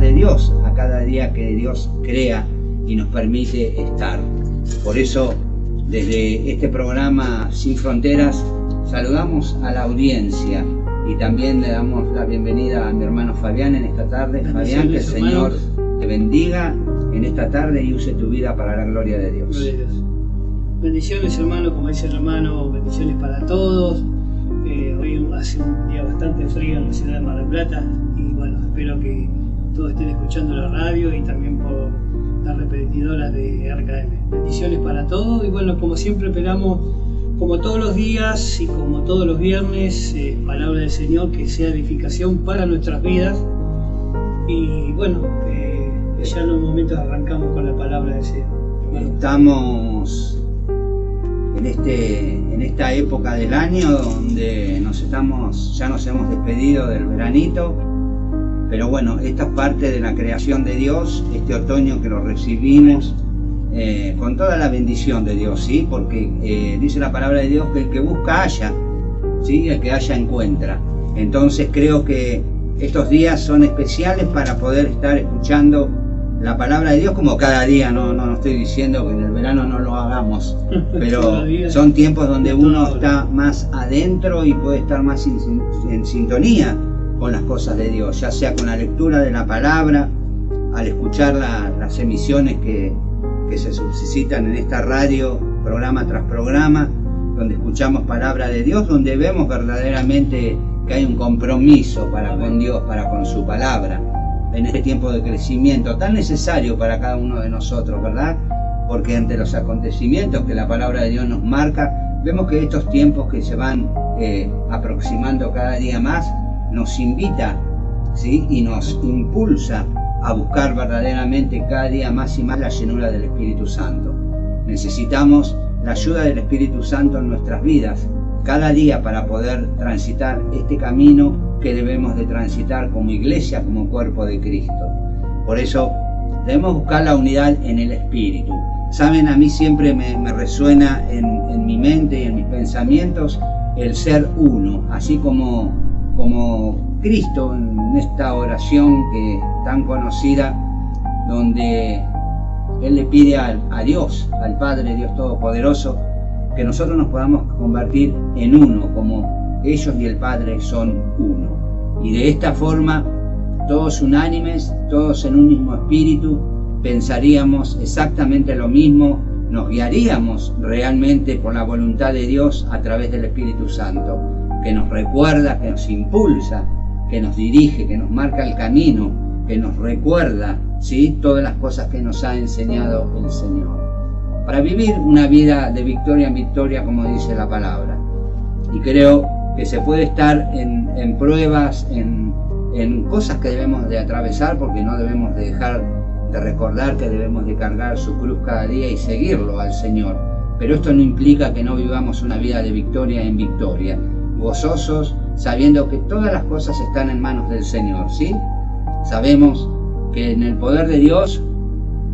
de Dios a cada día que Dios crea y nos permite estar. Por eso, desde este programa Sin Fronteras, saludamos a la audiencia y también le damos la bienvenida a mi hermano Fabián en esta tarde. Fabián, que el Señor te bendiga en esta tarde y use tu vida para la gloria de Dios. Bendiciones, hermano, como dice el hermano, bendiciones para todos. Hoy hace un día bastante frío en la ciudad de Mar del Plata y bueno, espero que todos estén escuchando la radio y también por la repetidora de RKM. Bendiciones para todos y bueno, como siempre esperamos, como todos los días y como todos los viernes, palabra del Señor que sea edificación para nuestras vidas. Y bueno, ya en unos momentos arrancamos con la palabra del Señor. Estamos en esta época del año donde ya nos hemos despedido del veranito, pero bueno, esta es parte de la creación de Dios, este otoño que lo recibimos con toda la bendición de Dios, ¿sí? Porque dice la palabra de Dios que el que busca halla, ¿sí? El que halla encuentra. Entonces creo que estos días son especiales para poder estar escuchando la palabra de Dios como cada día. No estoy diciendo que en el verano no lo hagamos, pero son tiempos donde uno está más adentro y puede estar más en sintonía con las cosas de Dios, ya sea con la lectura de la palabra, al escuchar las emisiones que se suscitan en esta radio, programa tras programa, donde escuchamos palabra de Dios, donde vemos verdaderamente que hay un compromiso para con Dios, para con su palabra, en este tiempo de crecimiento tan necesario para cada uno de nosotros, ¿verdad? Porque ante los acontecimientos que la palabra de Dios nos marca, vemos que estos tiempos que se van aproximando cada día más, nos invita, ¿sí? Y nos impulsa a buscar verdaderamente cada día más y más la llenura del Espíritu Santo. Necesitamos la ayuda del Espíritu Santo en nuestras vidas, cada día, para poder transitar este camino que debemos de transitar como iglesia, como cuerpo de Cristo. Por eso debemos buscar la unidad en el Espíritu. Saben, a mí siempre me resuena en mi mente y en mis pensamientos el ser uno, así como Cristo en esta oración que tan conocida, donde Él le pide a Dios, al Padre, Dios Todopoderoso, que nosotros nos podamos convertir en uno, como ellos y el Padre son uno. Y de esta forma, todos unánimes, todos en un mismo espíritu, pensaríamos exactamente lo mismo, nos guiaríamos realmente por la voluntad de Dios a través del Espíritu Santo, que nos recuerda, que nos impulsa, que nos dirige, que nos marca el camino, que nos recuerda, ¿sí?, todas las cosas que nos ha enseñado el Señor, para vivir una vida de victoria en victoria, como dice la palabra. Y creo que se puede estar en pruebas, en cosas que debemos de atravesar, porque no debemos de dejar de recordar que debemos de cargar su cruz cada día y seguirlo al Señor. Pero esto no implica que no vivamos una vida de victoria en victoria, gozosos, sabiendo que todas las cosas están en manos del Señor, ¿sí? Sabemos que en el poder de Dios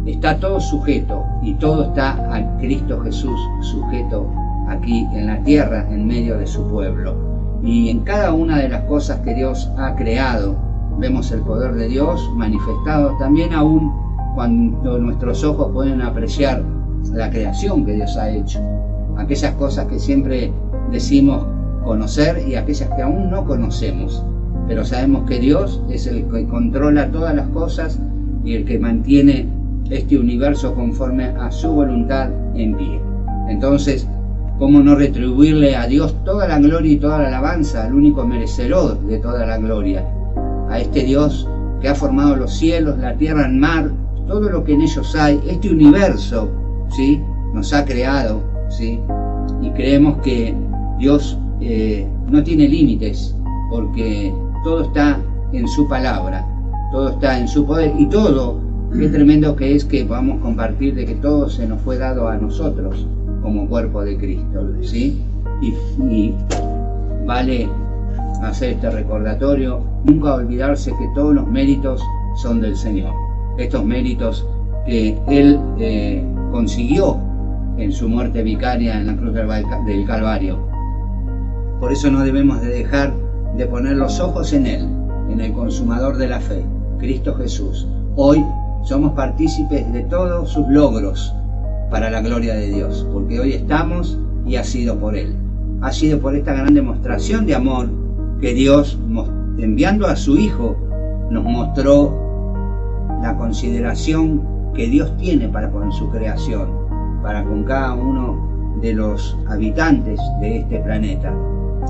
está todo sujeto y todo está a Cristo Jesús sujeto aquí en la tierra, en medio de su pueblo. Y en cada una de las cosas que Dios ha creado, vemos el poder de Dios manifestado también, aún cuando nuestros ojos pueden apreciar la creación que Dios ha hecho. Aquellas cosas que siempre decimos conocer y aquellas que aún no conocemos. Pero sabemos que Dios es el que controla todas las cosas y el que mantiene este universo conforme a su voluntad en pie. Entonces, ¿cómo no retribuirle a Dios toda la gloria y toda la alabanza, al único merecedor de toda la gloria? A este Dios que ha formado los cielos, la tierra, el mar, todo lo que en ellos hay, este universo, ¿sí?, nos ha creado, ¿sí? Y creemos que Dios no tiene límites, porque todo está en su palabra, todo está en su poder, y todo, qué tremendo que es que podamos compartir de que todo se nos fue dado a nosotros como cuerpo de Cristo, ¿sí? Y vale hacer este recordatorio, nunca olvidarse que todos los méritos son del Señor, estos méritos que Él consiguió en su muerte vicaria en la cruz del Calvario. Por eso no debemos de dejar de poner los ojos en Él, en el consumador de la fe, Cristo Jesús. Hoy somos partícipes de todos sus logros para la gloria de Dios, porque hoy estamos y ha sido por Él. Ha sido por esta gran demostración de amor que Dios, enviando a su Hijo, nos mostró la consideración que Dios tiene para con su creación, para con cada uno de los habitantes de este planeta,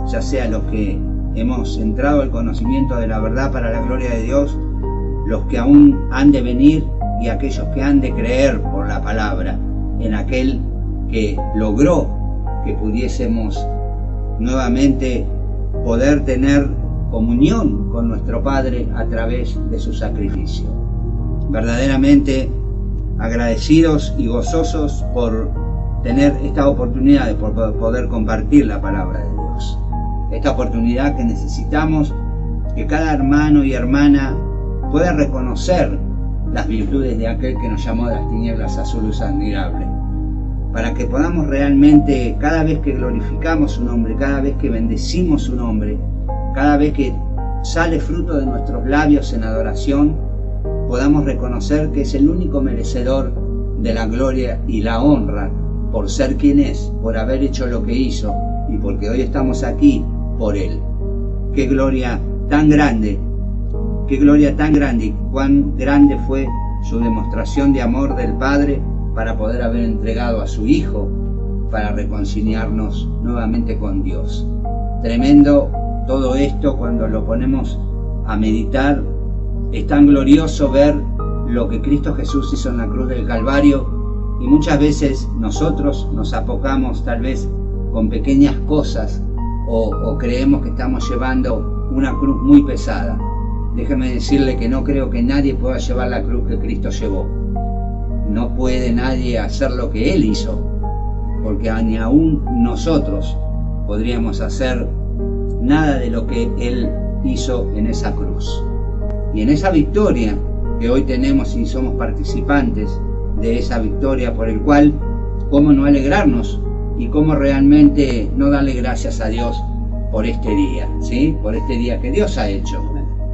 ya sea los que hemos entrado al conocimiento de la verdad para la gloria de Dios, los que aún han de venir y aquellos que han de creer por la palabra en aquel que logró que pudiésemos nuevamente poder tener comunión con nuestro Padre a través de su sacrificio. Verdaderamente agradecidos y gozosos por tener esta oportunidad de poder compartir la palabra de Dios. Esta oportunidad que necesitamos que cada hermano y hermana pueda reconocer las virtudes de aquel que nos llamó de las tinieblas a su luz admirable, para que podamos realmente, cada vez que glorificamos su nombre, cada vez que bendecimos su nombre, cada vez que sale fruto de nuestros labios en adoración, podamos reconocer que es el único merecedor de la gloria y la honra por ser quien es, por haber hecho lo que hizo y porque hoy estamos aquí por Él. Qué gloria tan grande, qué gloria tan grande y cuán grande fue su demostración de amor del Padre para poder haber entregado a su Hijo para reconciliarnos nuevamente con Dios. Tremendo todo esto cuando lo ponemos a meditar. Es tan glorioso ver lo que Cristo Jesús hizo en la cruz del Calvario, y muchas veces nosotros nos apocamos tal vez con pequeñas cosas o creemos que estamos llevando una cruz muy pesada. Déjeme decirle que no creo que nadie pueda llevar la cruz que Cristo llevó. No puede nadie hacer lo que Él hizo, porque ni aún nosotros podríamos hacer nada de lo que Él hizo en esa cruz. Y en esa victoria que hoy tenemos y somos participantes de esa victoria, por el cual, cómo no alegrarnos y cómo realmente no darle gracias a Dios por este día, ¿sí? Por este día que Dios ha hecho,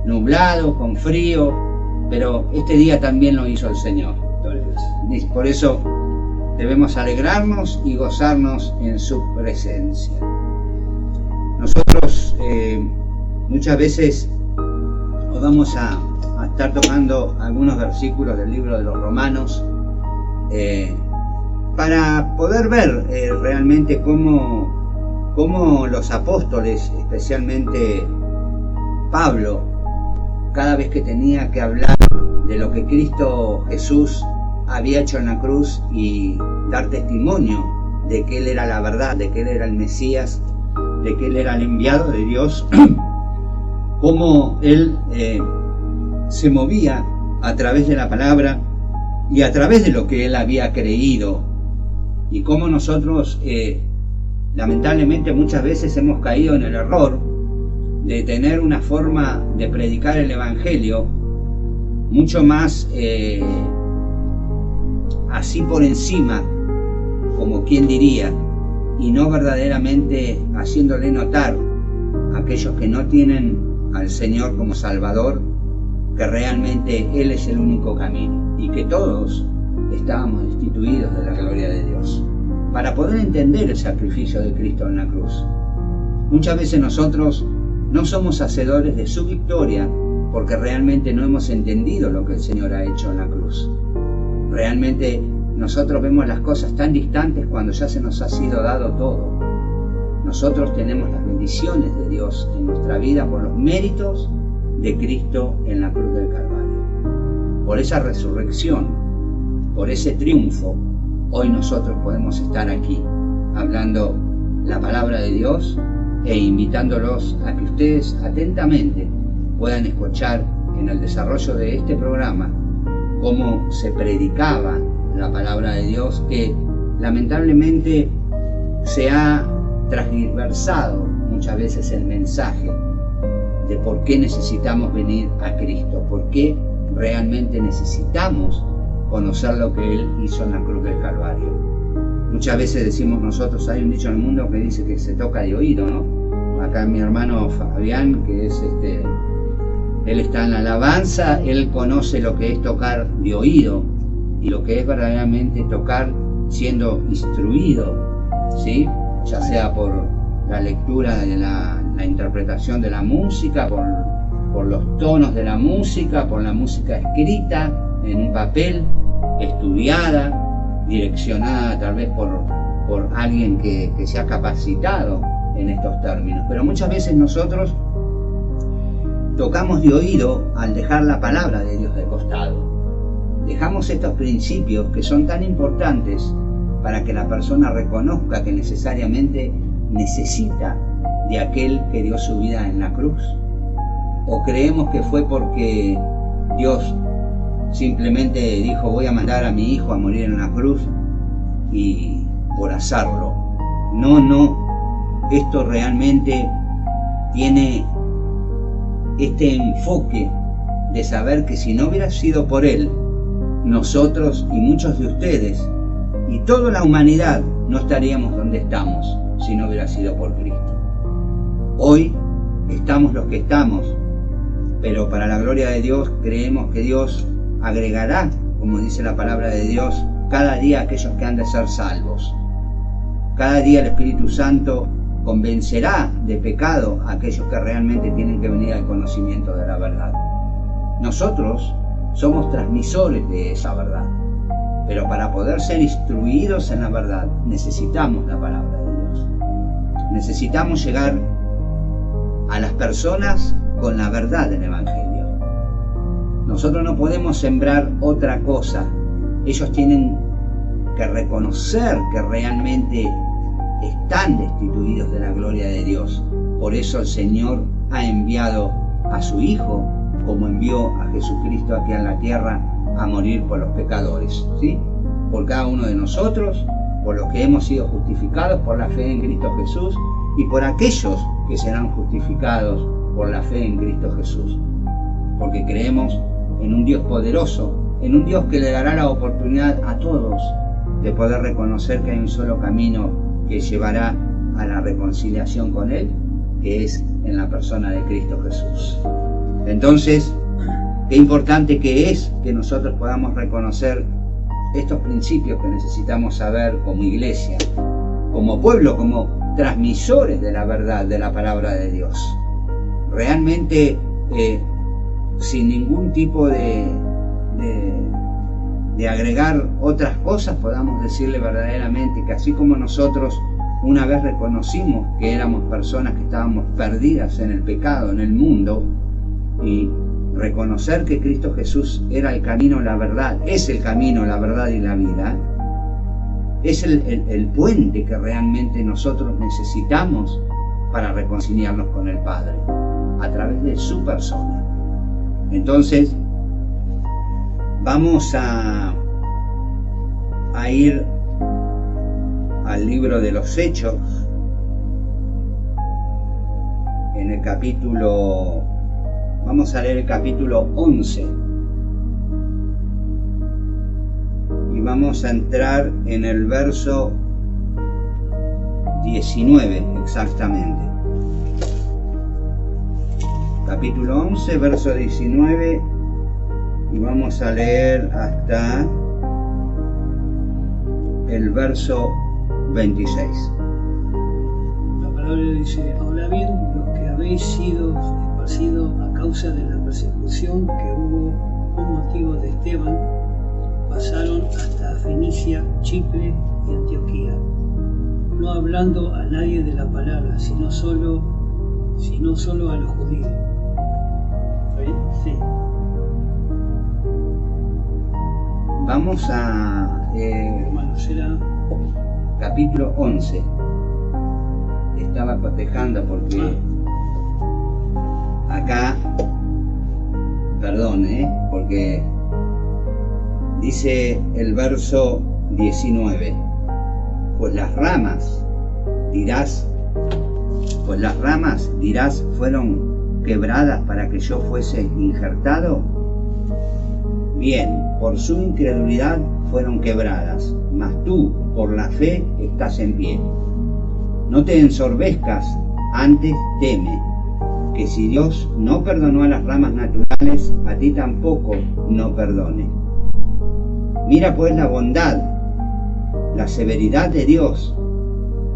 nublado, con frío, pero este día también lo hizo el Señor. Por eso debemos alegrarnos y gozarnos en su presencia. Nosotros muchas veces vamos a estar tocando algunos versículos del libro de los Romanos para poder ver realmente cómo los apóstoles, especialmente Pablo, cada vez que tenía que hablar de lo que Cristo Jesús había hecho en la cruz y dar testimonio de que Él era la verdad, de que Él era el Mesías, de que Él era el enviado de Dios, cómo Él se movía a través de la palabra y a través de lo que Él había creído, y cómo nosotros lamentablemente muchas veces hemos caído en el error de tener una forma de predicar el Evangelio mucho más así por encima, como quien diría, y no verdaderamente haciéndole notar a aquellos que no tienen al Señor como Salvador que realmente Él es el único camino y que todos estábamos destituidos de la gloria de Dios, para poder entender el sacrificio de Cristo en la cruz. Muchas veces nosotros no somos hacedores de su victoria porque realmente no hemos entendido lo que el Señor ha hecho en la cruz. Realmente nosotros vemos las cosas tan distantes cuando ya se nos ha sido dado todo. Nosotros tenemos las bendiciones de Dios en nuestra vida por los méritos de Cristo en la cruz del Calvario. Por esa resurrección, por ese triunfo, hoy nosotros podemos estar aquí hablando la palabra de Dios e invitándolos a que ustedes atentamente puedan escuchar en el desarrollo de este programa cómo se predicaba la palabra de Dios, que lamentablemente se ha transversado muchas veces el mensaje de por qué necesitamos venir a Cristo, por qué realmente necesitamos conocer lo que Él hizo en la cruz del Calvario. Muchas veces decimos nosotros, hay un dicho en el mundo que dice que se toca de oído, ¿no? Acá mi hermano Fabián, que es Él está en la alabanza, Él conoce lo que es tocar de oído y lo que es verdaderamente tocar siendo instruido, ¿sí? Ya sea por la lectura de la interpretación de la música, por los tonos de la música, por la música escrita en un papel, estudiada, direccionada tal vez por alguien que se ha capacitado en estos términos. Pero muchas veces nosotros tocamos de oído al dejar la palabra de Dios de costado. Dejamos estos principios que son tan importantes para que la persona reconozca que necesariamente necesita de aquel que dio su vida en la cruz. O creemos que fue porque Dios simplemente dijo: voy a mandar a mi hijo a morir en la cruz, y por hacerlo. No, esto realmente tiene este enfoque de saber que si no hubiera sido por Él, nosotros y muchos de ustedes y toda la humanidad no estaríamos donde estamos si no hubiera sido por Cristo. Hoy estamos los que estamos, pero para la gloria de Dios creemos que Dios agregará, como dice la palabra de Dios, cada día a aquellos que han de ser salvos. Cada día el Espíritu Santo convencerá de pecado a aquellos que realmente tienen que venir al conocimiento de la verdad. Nosotros somos transmisores de esa verdad, pero para poder ser instruidos en la verdad necesitamos la palabra de Dios. Necesitamos llegar a las personas con la verdad del Evangelio. Nosotros no podemos sembrar otra cosa. Ellos tienen que reconocer que realmente están destituidos de la gloria de Dios. Por eso el Señor ha enviado a su Hijo, como envió a Jesucristo aquí en la tierra a morir por los pecadores, ¿sí? Por cada uno de nosotros, por los que hemos sido justificados por la fe en Cristo Jesús, y por aquellos que serán justificados por la fe en Cristo Jesús. Porque creemos en un Dios poderoso, en un Dios que le dará la oportunidad a todos de poder reconocer que hay un solo camino que llevará a la reconciliación con Él, que es en la persona de Cristo Jesús. Entonces, qué importante que es que nosotros podamos reconocer estos principios que necesitamos saber como iglesia, como pueblo, como transmisores de la verdad, de la palabra de Dios. Realmente, sin ningún tipo de agregar otras cosas, podamos decirle verdaderamente que así como nosotros una vez reconocimos que éramos personas que estábamos perdidas en el pecado, en el mundo, y reconocer que Cristo Jesús era el camino, la verdad, es el camino, la verdad y la vida, es el puente que realmente nosotros necesitamos para reconciliarnos con el Padre, a través de su persona. Entonces, vamos a ir al libro de los Hechos, en el capítulo, vamos a leer el capítulo 11, y vamos a entrar en el verso 19 exactamente. Capítulo 11, verso 19, y vamos a leer hasta el verso 26. La palabra dice: ahora bien, los que habéis sido esparcidos a causa de la persecución que hubo con motivo de Esteban, pasaron hasta Fenicia, Chipre y Antioquía, no hablando a nadie de la palabra, sino solo a los judíos. Sí. Vamos a capítulo 11. Estaba cotejando porque acá, perdón, porque dice el verso 19: pues las ramas dirás, fueron quebradas para que yo fuese injertado. Bien, por su incredulidad fueron quebradas, mas tú por la fe estás en pie. No te ensorbezcas, antes teme, que si Dios no perdonó a las ramas naturales, a ti tampoco no perdone. Mira pues la bondad, la severidad de Dios,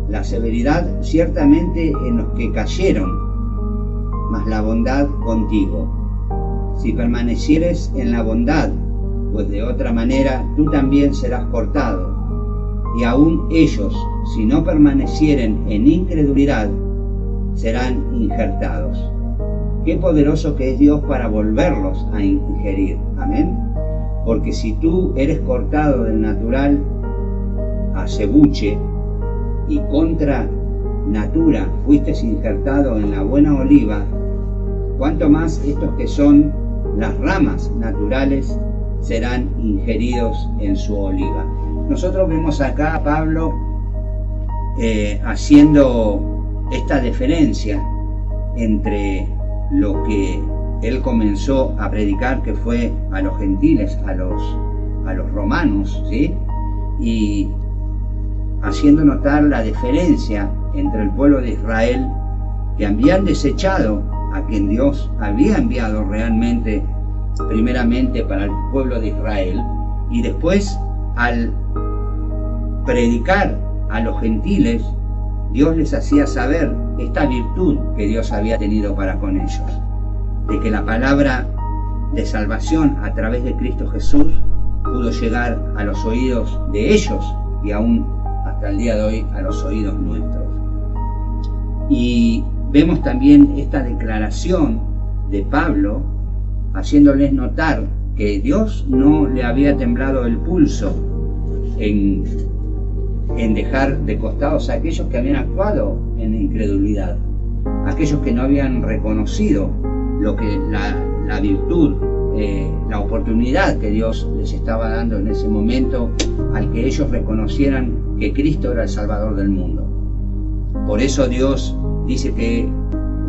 la severidad ciertamente en los que cayeron, mas la bondad contigo. Si permanecieres en la bondad, pues de otra manera tú también serás cortado. Y aún ellos, si no permanecieren en incredulidad, serán injertados. Qué poderoso que es Dios para volverlos a ingerir. Amén. Porque si tú eres cortado del natural acebuche y contra natura fuiste injertado en la buena oliva, cuanto más estos que son las ramas naturales serán ingeridos en su oliva. Nosotros vemos acá a Pablo haciendo esta diferencia entre lo que él comenzó a predicar, que fue a los gentiles, a los romanos, ¿sí? Y haciendo notar la diferencia entre el pueblo de Israel, que habían desechado a quien Dios había enviado realmente, primeramente para el pueblo de Israel, y después al predicar a los gentiles, Dios les hacía saber esta virtud que Dios había tenido para con ellos, de que la palabra de salvación a través de Cristo Jesús pudo llegar a los oídos de ellos y aún hasta el día de hoy a los oídos nuestros. Y vemos también esta declaración de Pablo haciéndoles notar que Dios no le había temblado el pulso en dejar de costados a aquellos que habían actuado en incredulidad, aquellos que no habían reconocido lo que la virtud, la oportunidad que Dios les estaba dando en ese momento, al que ellos reconocieran que Cristo era el Salvador del mundo. Por eso Dios dice que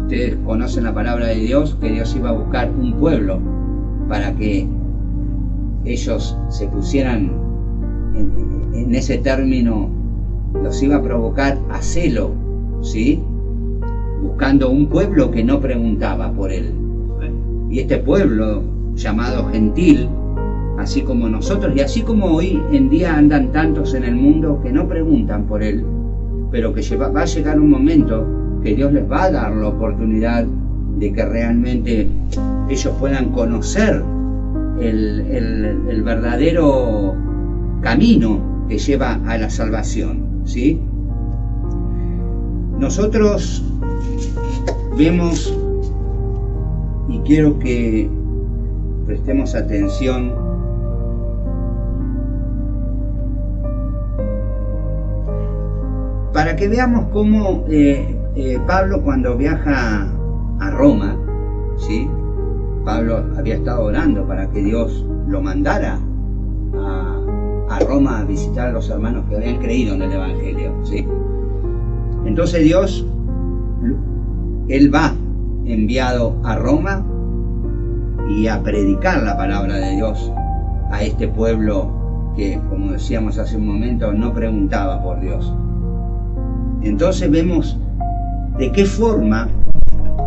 ustedes conocen la palabra de Dios, que Dios iba a buscar un pueblo para que ellos se pusieran en ese término, los iba a provocar a celo, ¿sí? Buscando un pueblo que no preguntaba por él. Y este pueblo llamado gentil, así como nosotros y así como hoy en día andan tantos en el mundo que no preguntan por él, pero que va a llegar un momento que Dios les va a dar la oportunidad de que realmente ellos puedan conocer el verdadero camino que lleva a la salvación, ¿sí? Nosotros vemos, y quiero que prestemos atención, para que veamos cómo Pablo, cuando viaja a Roma, ¿sí? Pablo había estado orando para que Dios lo mandara a Roma a visitar a los hermanos que habían creído en el Evangelio, ¿sí? Entonces Dios, él va enviado a Roma y a predicar la palabra de Dios a este pueblo que, como decíamos hace un momento, no preguntaba por Dios. Entonces vemos de qué forma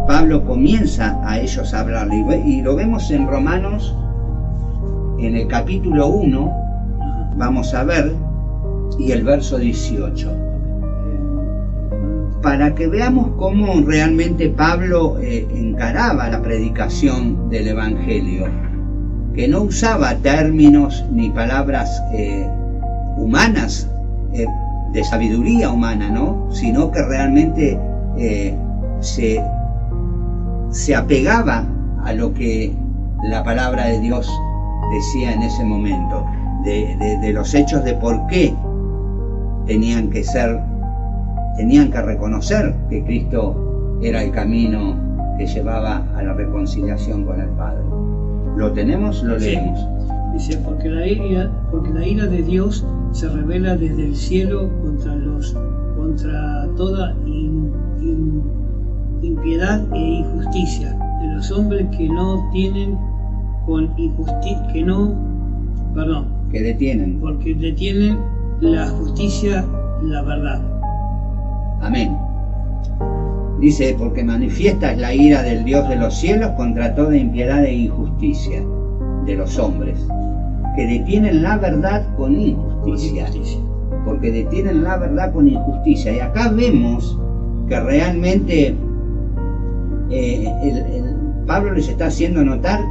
Pablo comienza a ellos a hablarle, y lo vemos en Romanos, en el capítulo 1, vamos a ver, y el verso 18. Para que veamos cómo realmente Pablo encaraba la predicación del Evangelio, que no usaba términos ni palabras humanas, de sabiduría humana, ¿no? Sino que realmente se apegaba a lo que la palabra de Dios decía en ese momento, de los hechos de por qué tenían que reconocer que Cristo era el camino que llevaba a la reconciliación con el Padre. ¿Lo tenemos? Lo leemos. Sí. Dice, porque la ira de Dios se revela desde el cielo contra toda impiedad e injusticia de los hombres que detienen porque detienen la justicia, la verdad. Amén. Dice, porque manifiesta es la ira del Dios de los cielos contra toda impiedad e injusticia de los hombres, que detienen la verdad con injusticia. Porque detienen la verdad con injusticia. Y acá vemos que realmente Pablo les está haciendo notar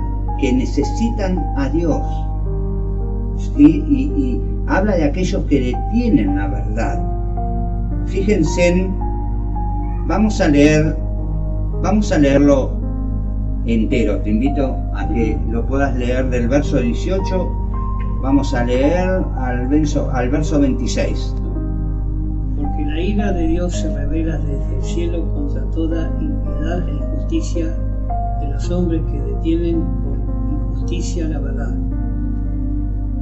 que necesitan a Dios. ¿Sí? Y habla de aquellos que detienen la verdad. Fíjense, vamos a leerlo entero. Te invito a que lo puedas leer del verso 18. Vamos a leer al verso 26. Porque la ira de Dios se revela desde el cielo contra toda impiedad e injusticia de los hombres que detienen por injusticia la verdad.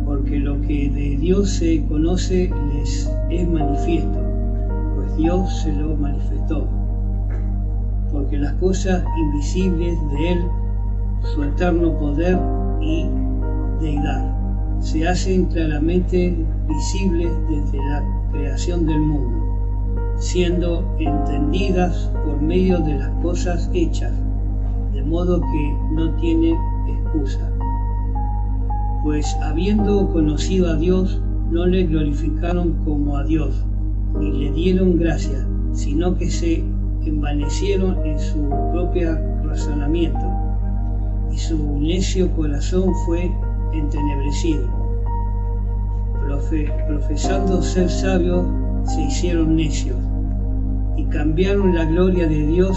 Porque lo que de Dios se conoce les es manifiesto, pues Dios se lo manifestó. Porque las cosas invisibles de Él, su eterno poder y deidad, se hacen claramente visibles desde la creación del mundo, siendo entendidas por medio de las cosas hechas, de modo que no tienen excusa. Pues habiendo conocido a Dios, no le glorificaron como a Dios, ni le dieron gracia, sino que se envanecieron en su propio razonamiento, y su necio corazón fue entenebrecido. Profesando ser sabios, se hicieron necios, y cambiaron la gloria de Dios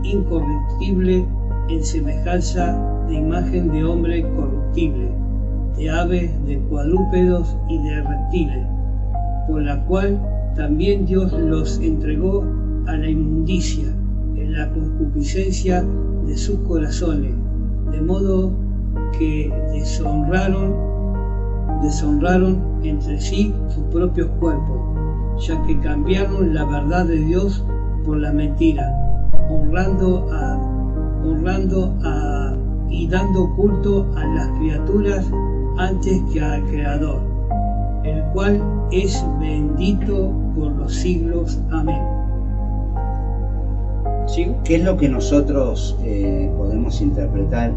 incorruptible en semejanza de imagen de hombre corruptible, de aves, de cuadrúpedos y de reptiles, por la cual también Dios los entregó a la inmundicia en la concupiscencia de sus corazones, de modo que deshonraron entre sí sus propios cuerpos, ya que cambiaron la verdad de Dios por la mentira, honrando y dando culto a las criaturas antes que al Creador, el cual es bendito por los siglos. Amén. ¿Sí? ¿Qué es lo que nosotros podemos interpretar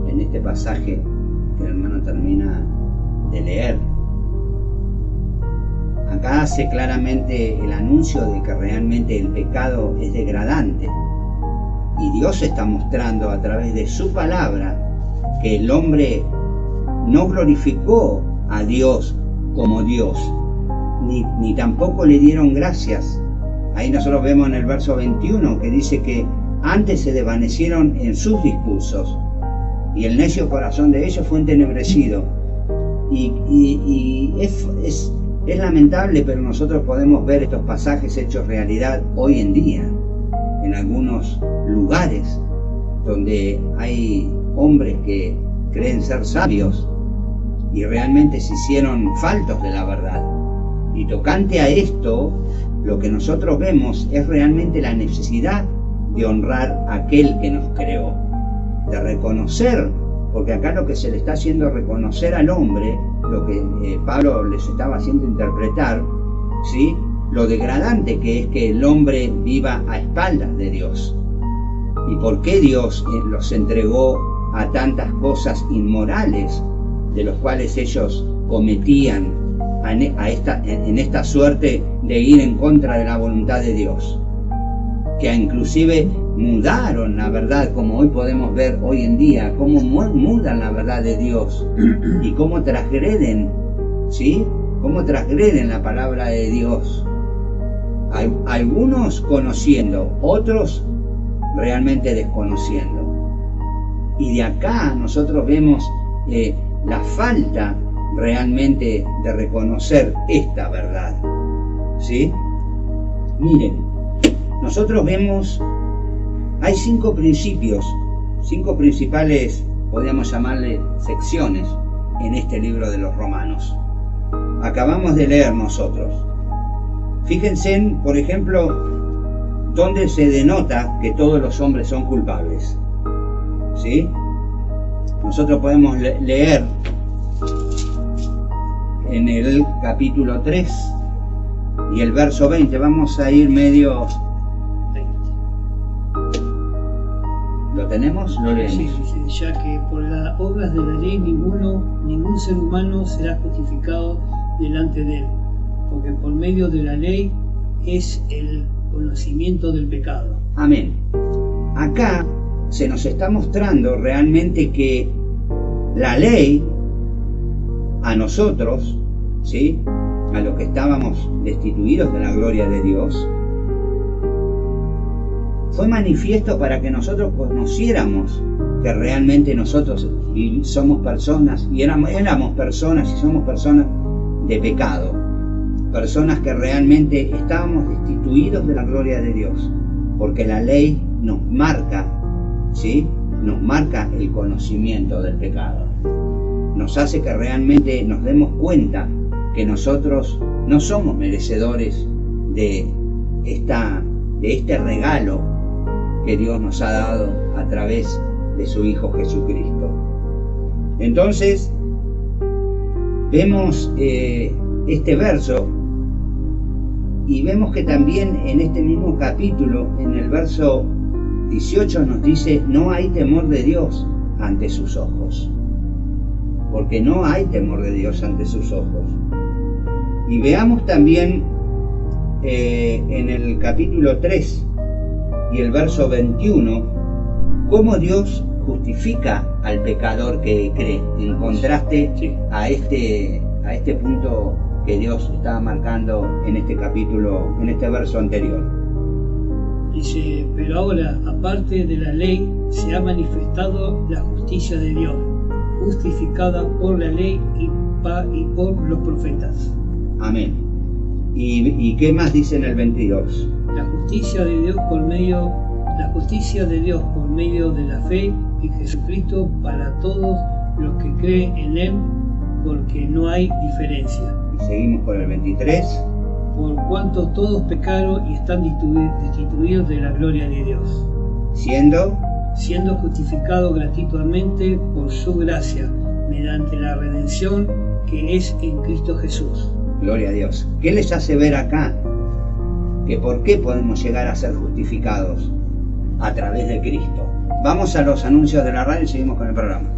en este pasaje que el hermano termina de leer? Acá hace claramente el anuncio de que realmente el pecado es degradante, y Dios está mostrando a través de su palabra que el hombre no glorificó a Dios como Dios, ni tampoco le dieron gracias. Ahí nosotros vemos en el verso 21 que dice que antes se desvanecieron en sus discursos, y el necio corazón de ellos fue entenebrecido. Y es lamentable, pero nosotros podemos ver estos pasajes hechos realidad hoy en día, en algunos lugares donde hay hombres que creen ser sabios y realmente se hicieron faltos de la verdad. Y tocante a esto, lo que nosotros vemos es realmente la necesidad de honrar a aquel que nos creó, de reconocer, porque acá lo que se le está haciendo reconocer al hombre, lo que Pablo les estaba haciendo interpretar, ¿sí?, lo degradante que es que el hombre viva a espaldas de Dios. ¿Y por qué Dios los entregó a tantas cosas inmorales de los cuales ellos cometían en esta suerte de ir en contra de la voluntad de Dios? Que inclusive mudaron la verdad, como hoy podemos ver hoy en día, cómo mudan la verdad de Dios y cómo transgreden, ¿sí?, cómo transgreden la palabra de Dios. Algunos conociendo, otros realmente desconociendo. Y de acá nosotros vemos la falta realmente de reconocer esta verdad, ¿sí? Miren, nosotros vemos, hay 5 principios, 5 principales, podríamos llamarle secciones, en este libro de los Romanos. Acabamos de leer nosotros. Fíjense, por ejemplo, donde se denota que todos los hombres son culpables, ¿sí? Nosotros podemos leer en el capítulo 3 y el verso 20, vamos a ir medio tenemos, lo leemos. Sí, ya que por las obras de la ley ningún ser humano será justificado delante de él, porque por medio de la ley es el conocimiento del pecado. Amén. Acá se nos está mostrando realmente que la ley a nosotros, ¿sí?, a los que estábamos destituidos de la gloria de Dios, fue manifiesto para que nosotros conociéramos que realmente nosotros somos personas, y éramos personas y somos personas de pecado, personas que realmente estábamos destituidos de la gloria de Dios, porque la ley nos marca, ¿sí?, nos marca el conocimiento del pecado, nos hace que realmente nos demos cuenta que nosotros no somos merecedores de este regalo que Dios nos ha dado a través de su Hijo Jesucristo. Entonces, vemos este verso y vemos que también en este mismo capítulo, en el verso 18, nos dice: no hay temor de Dios ante sus ojos, porque no hay temor de Dios ante sus ojos. Y veamos también en el capítulo 3 y el verso 21, cómo Dios justifica al pecador que cree, en contraste a este punto que Dios estaba marcando en este capítulo, en este verso anterior. Dice: pero ahora, aparte de la ley, se ha manifestado la justicia de Dios, justificada por la ley y por los profetas. Amén. ¿Y qué más dice en el 22? La justicia de Dios por medio de la fe en Jesucristo para todos los que creen en Él, porque no hay diferencia. Y seguimos por el 23. Por cuanto todos pecaron y están destituidos de la gloria de Dios, siendo justificados gratuitamente por su gracia, mediante la redención que es en Cristo Jesús. Gloria a Dios. ¿Qué les hace ver acá? Que por qué podemos llegar a ser justificados a través de Cristo. Vamos a los anuncios de la radio y seguimos con el programa.